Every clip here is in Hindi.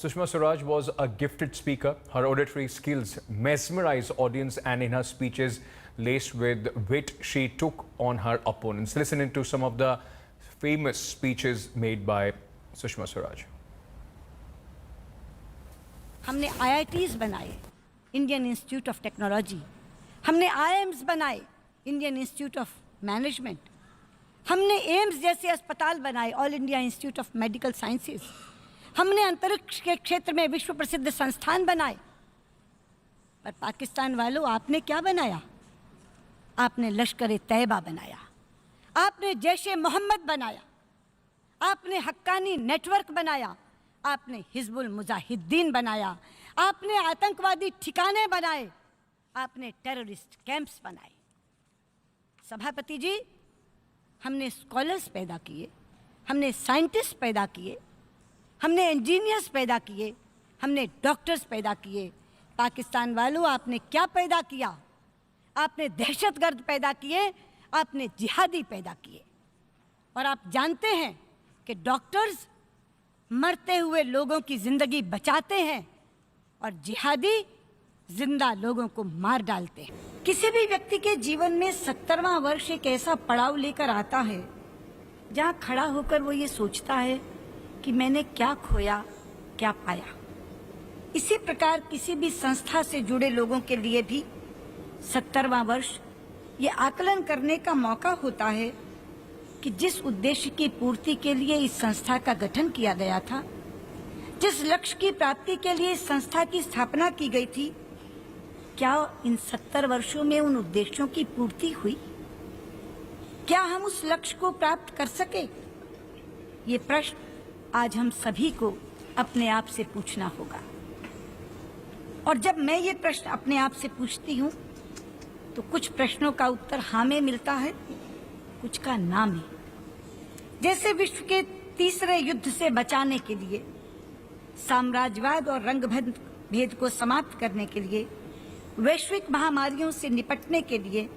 Sushma Swaraj was a gifted speaker. Her auditory skills mesmerized audience, and in her speeches laced with wit, she took on her opponents. Listen into some of the famous speeches made by Sushma Swaraj. हमने IITs बनाए, इंडियन इंस्टीट्यूट ऑफ टेक्नोलॉजी, हमने IIMs बनाए, इंडियन इंस्टीट्यूट ऑफ मैनेजमेंट, हमने एम्स जैसे अस्पताल बनाए, all India institute of medical sciences, हमने अंतरिक्ष के क्षेत्र में विश्व प्रसिद्ध संस्थान बनाए। पर पाकिस्तान वालों, आपने क्या बनाया? आपने लश्कर तैयबा बनाया, आपने जैशे मोहम्मद बनाया, आपने हक्कानी नेटवर्क बनाया, आपने हिजबुल मुजाहिदीन बनाया, आपने आतंकवादी ठिकाने बनाए, आपने टेररिस्ट कैंप्स बनाए। सभापति जी, हमने स्कॉलर्स पैदा किए, हमने साइंटिस्ट पैदा किए, हमने इंजीनियर्स पैदा किए, हमने डॉक्टर्स पैदा किए। पाकिस्तान वालों, आपने क्या पैदा किया? आपने दहशतगर्द पैदा किए, आपने जिहादी पैदा किए। और आप जानते हैं कि डॉक्टर्स मरते हुए लोगों की जिंदगी बचाते हैं और जिहादी जिंदा लोगों को मार डालते हैं। किसी भी व्यक्ति के जीवन में 70वां वर्ष एक ऐसा पड़ाव लेकर आता है जहां खड़ा होकर वो ये सोचता है कि मैंने क्या खोया, क्या पाया। इसी प्रकार किसी भी संस्था से जुड़े लोगों के लिए भी 70वां वर्ष ये आकलन करने का मौका होता है कि जिस उद्देश्य की पूर्ति के लिए इस संस्था का गठन किया गया था, जिस लक्ष्य की प्राप्ति के लिए इस संस्था की स्थापना की गई थी, क्या इन 70 वर्षों में उन उद्देश्यों की पूर्ति हुई? क्या हम उस लक्ष्य को प्राप्त कर सके? ये प्रश्न आज हम सभी को अपने आप से पूछना होगा। और जब मैं ये प्रश्न अपने आप से पूछती हूँ तो कुछ प्रश्नों का उत्तर हाँ में मिलता है, कुछ का ना में। जैसे विश्व के तीसरे युद्ध से बचाने के लिए, साम्राज्यवाद और रंग भेद को समाप्त करने के लिए, वैश्विक महामारियों से निपटने के लिए,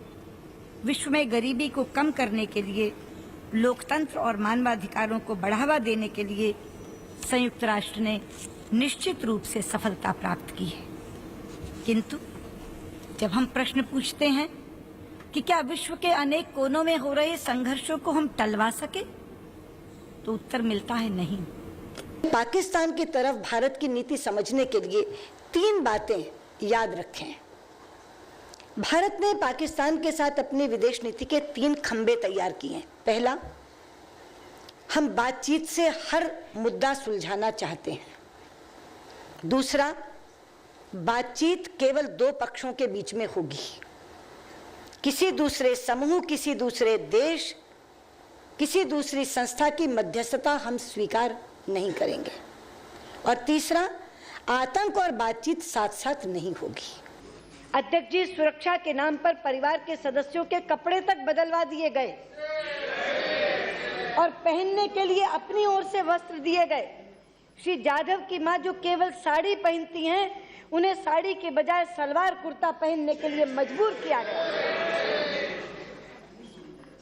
विश्व में गरीबी को कम करने के लिए, लोकतंत्र और मानवाधिकारों को बढ़ावा देने के लिए संयुक्त राष्ट्र ने निश्चित रूप से सफलता प्राप्त की है। किंतु जब हम प्रश्न पूछते हैं कि क्या विश्व के अनेक कोनों में हो रहे संघर्षों को हम टलवा सके, तो उत्तर मिलता है नहीं। पाकिस्तान की तरफ भारत की नीति समझने के लिए 3 बातें याद रखें। भारत ने पाकिस्तान के साथ अपनी विदेश नीति के 3 खंबे तैयार किए हैं। पहला, हम बातचीत से हर मुद्दा सुलझाना चाहते हैं। दूसरा, बातचीत केवल 2 पक्षों के बीच में होगी। किसी दूसरे समूह, किसी दूसरे देश, किसी दूसरी संस्था की मध्यस्थता हम स्वीकार नहीं करेंगे। और तीसरा, आतंक और बातचीत साथ साथ नहीं होगी। अध्यक्ष जी, सुरक्षा के नाम पर परिवार के सदस्यों के कपड़े तक बदलवा दिए गए और पहनने के लिए अपनी ओर से वस्त्र दिए गए। श्री जाधव की मां जो केवल साड़ी पहनती हैं, उन्हें साड़ी के बजाय सलवार कुर्ता पहनने के लिए मजबूर किया गया।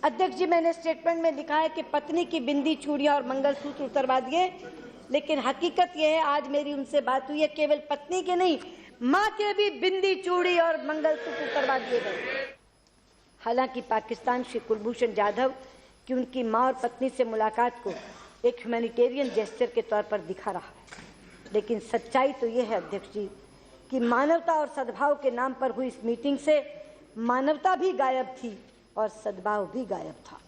अध्यक्ष जी, मैंने स्टेटमेंट में लिखा है कि पत्नी की बिंदी, चूड़ियां और मंगलसूत्र उतरवा दिए, लेकिन हकीकत यह है, आज मेरी उनसे बात हुई है, केवल पत्नी के नहीं, मां के भी बिंदी, चूड़ी और मंगलसूत्र उतरवा दिए गए। हालांकि पाकिस्तान श्री कुलभूषण जाधव की उनकी मां और पत्नी से मुलाकात को एक ह्यूमैनिटेरियन जेस्चर के तौर पर दिखा रहा है, लेकिन सच्चाई तो ये है अध्यक्ष जी कि मानवता और सद्भाव के नाम पर हुई इस मीटिंग से मानवता भी गायब थी और सद्भाव भी गायब था।